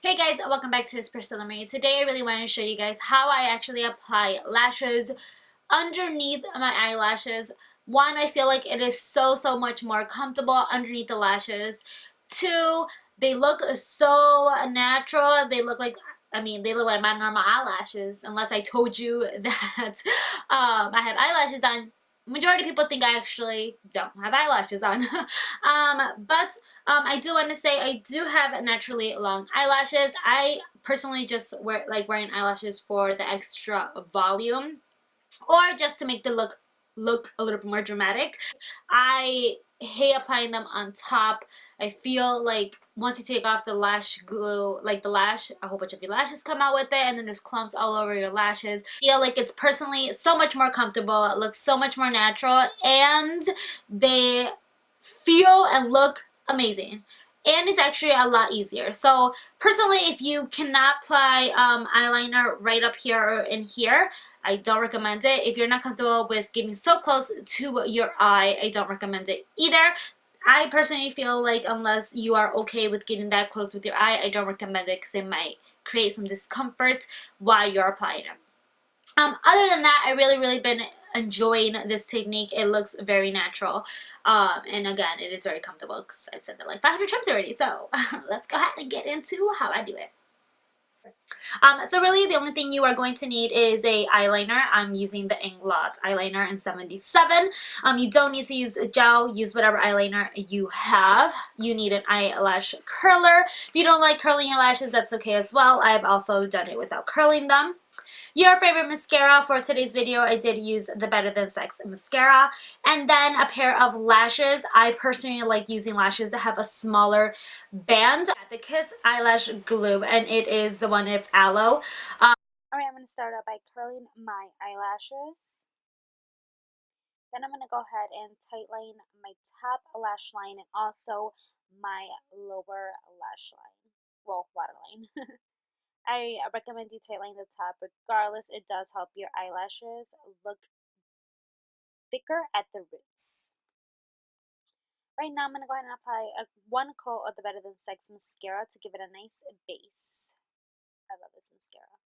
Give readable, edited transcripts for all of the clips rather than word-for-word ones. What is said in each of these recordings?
Hey guys, welcome back to itsPriscillaMarie. Today I really want to show you guys how I actually apply lashes underneath my eyelashes. One, I feel like it is so much more comfortable underneath the lashes. Two, they look so natural. They look like, they look like my normal eyelashes, unless I told you that I have eyelashes on. Majority of people think I actually don't have eyelashes on. But I do want to say I do have naturally long eyelashes. I personally just like wearing eyelashes for the extra volume or just to make the look a little bit more dramatic. I hate applying them on top. I feel like once you take off the lash glue, like the lash, a whole bunch of your lashes come out with it, and then there's clumps all over your lashes. I feel like it's personally so much more comfortable. It looks so much more natural, and they feel and look amazing. And it's actually a lot easier. So personally, if you cannot apply eyeliner right up here or in here, I don't recommend it. If you're not comfortable with getting so close to your eye, I don't recommend it either. I personally feel like unless you are okay with getting that close with your eye, I don't recommend it because it might create some discomfort while you're applying it. Other than that, I really been enjoying this technique. It looks very natural. And again, it is very comfortable because I've said that like 500 times already. So let's go ahead and get into how I do it. So really the only thing you are going to need is a eyeliner. I'm using the Inglot eyeliner in 77. You don't need to use a gel. Use whatever eyeliner you have. You need an eyelash curler. If you don't like curling your lashes, that's okay as well. I've also done it without curling them. Your favorite mascara. For today's video, I did use the Better Than Sex mascara. And then a pair of lashes. I personally like using lashes that have a smaller band. The Kiss Eyelash Glue, and it is the one of Aloe. Alright, I'm going to start out by curling my eyelashes. Then I'm going to go ahead and tightline my top lash line and also my lower lash line. Well, waterline. I recommend you tightline the top regardless. It does help your eyelashes look thicker at the roots. Right now I'm going to go ahead and apply one coat of the Better Than Sex mascara to give it a nice base. I love this mascara.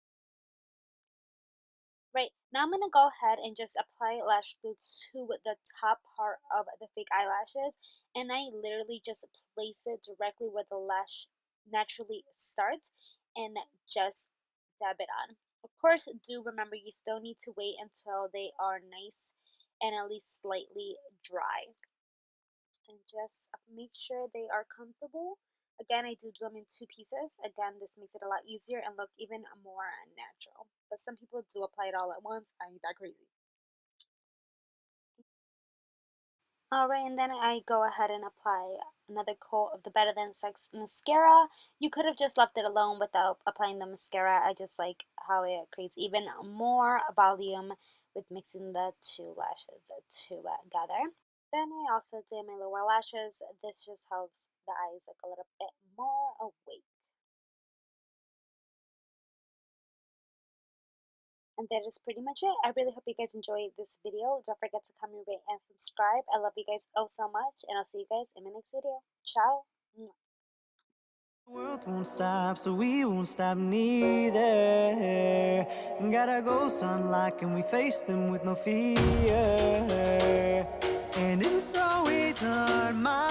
Right, now I'm going to go ahead and just apply lash glue to the top part of the fake eyelashes, and I literally just place it directly where the lash naturally starts and just dab it on. Of course, do remember you still need to wait until they are nice and at least slightly dry. And just make sure they are comfortable. Again, I do them in two pieces. Again, this makes it a lot easier and look even more natural. But some people do apply it all at once. I ain't that crazy. Alright, and then I go ahead and apply another coat of the Better Than Sex mascara. You could have just left it alone without applying the mascara. I just like how it creates even more volume with mixing the two lashes together. Then I also do my lower lashes. This just helps the eyes look a little bit more awake. And that is pretty much it. I really hope you guys enjoyed this video. Don't forget to comment, rate, and subscribe. I love you guys so much, and I'll see you guys in my next video. Ciao. The world won't stop, so we won't stop neither. Gotta go sunlight, and we face them with no fear. And it's always on my